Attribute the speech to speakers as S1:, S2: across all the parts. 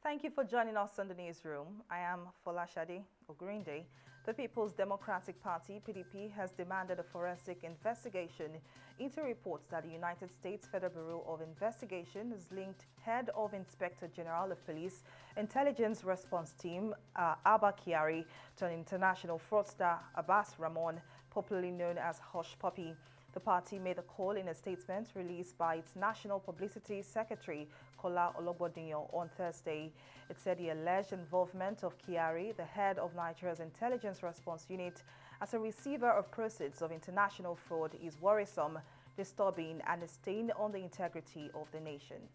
S1: Thank you for joining us in the newsroom. I am Folashade Ogrinde. The People's Democratic Party, PDP, has demanded a forensic investigation into reports that the United States Federal Bureau of Investigation has linked head of Inspector General of Police Intelligence Response Team, Abba Kyari, to an international fraudster, Abbas Ramon, popularly known as Hush Puppy. The party made the call in a statement released by its National Publicity Secretary, Kola Ologbondiyan, on Thursday. It said the alleged involvement of Kyari, the head of Nigeria's Intelligence Response Unit, as a receiver of proceeds of international fraud is worrisome, disturbing, and a stain on the integrity of the nation.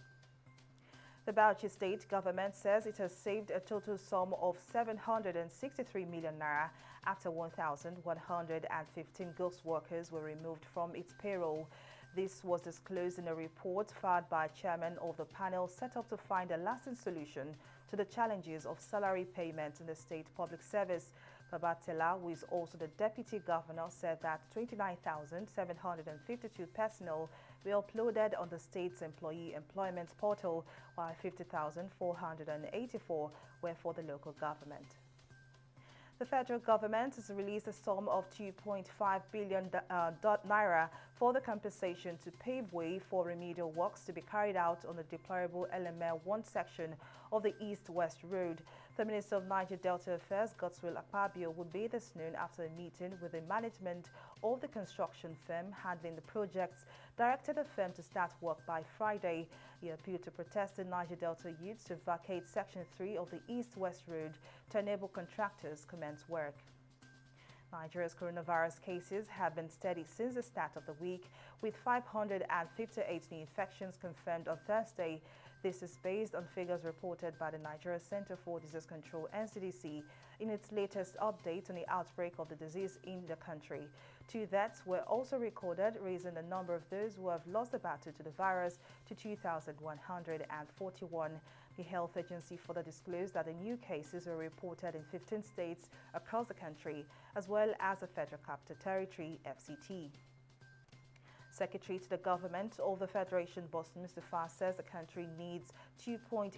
S1: The Bauchi state government says it has saved a total sum of 763 million naira after 1,115 ghost workers were removed from its payroll. This was disclosed in a report filed by chairman of the panel set up to find a lasting solution to the challenges of salary payment in the state public service. Babatela, who is also the deputy governor, said that 29,752 personnel were uploaded on the state's employee employment portal, while 50,484 were for the local government. The federal government has released a sum of 2.5 billion naira for the compensation to pave way for remedial works to be carried out on the deplorable LML 1 section of the East-West Road. The Minister of Niger Delta Affairs, Godswill Akpabio, will be this noon after a meeting with the management of the construction firm handling the projects, directed the firm to start work by Friday. He appealed to protesting Niger Delta youths to vacate Section 3 of the East-West Road to enable contractors commence work. Nigeria's coronavirus cases have been steady since the start of the week, with 558 new infections confirmed on Thursday. This is based on figures reported by the Nigeria Center for Disease Control (NCDC) in its latest update on the outbreak of the disease in the country. 2 deaths were also recorded, raising the number of those who have lost the battle to the virus to 2,141. The health agency further disclosed that the new cases were reported in 15 states across the country, as well as the Federal Capital Territory, FCT. Secretary to the government of the Federation, Boss Mustafa, says the country needs $2.3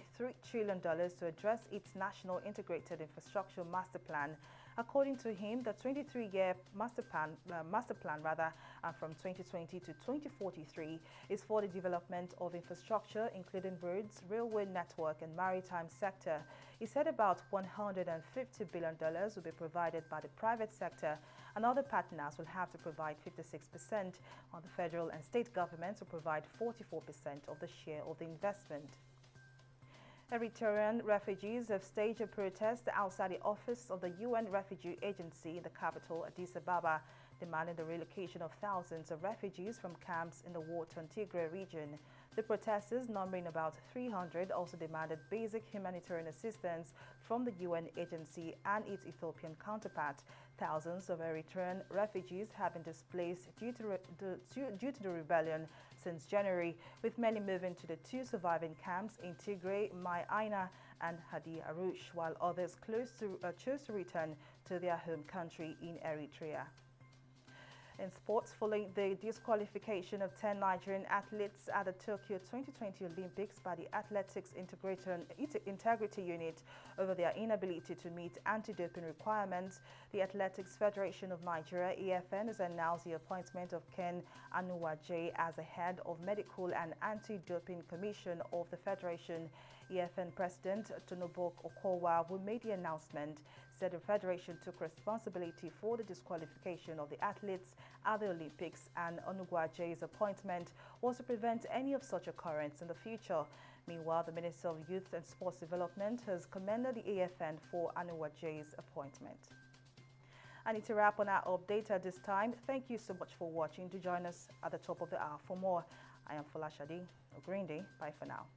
S1: trillion to address its National Integrated Infrastructure Master Plan. According to him, the 23-year master plan from 2020 to 2043 is for the development of infrastructure, including roads, railway network, and maritime sector. He said about $150 billion will be provided by the private sector, and other partners will have to provide 56%, while the federal and state governments will provide 44% of the share of the investment. Eritrean refugees have staged a protest outside the office of the UN Refugee Agency in the capital, Addis Ababa, demanding the relocation of thousands of refugees from camps in the war-torn Tigray region. The protesters, numbering about 300, also demanded basic humanitarian assistance from the UN agency and its Ethiopian counterpart. Thousands of Eritrean refugees have been displaced due to the rebellion since January, with many moving to the 2 surviving camps in Tigray, Mai Aina and Hadi Arush, while others chose to return to their home country in Eritrea. In sports, following the disqualification of 10 Nigerian athletes at the Tokyo 2020 Olympics by the Athletics Integrity Unit over their inability to meet anti-doping requirements, the Athletics Federation of Nigeria, AFN, has announced the appointment of Ken Anuwaje as the head of Medical and Anti-Doping Commission of the Federation. AFN President Tonobok Okowa, who made the announcement, said the Federation took responsibility for the disqualification of the athletes at the Olympics, and Onugwaje's appointment was to prevent any of such occurrence in the future. Meanwhile, the Minister of Youth and Sports Development has commended the AFN for Onugwaje's appointment. I need to wrap on our update at this time. Thank you so much for watching. Do join us at the top of the hour for more. I am Folashade Ogrinde. Bye for now.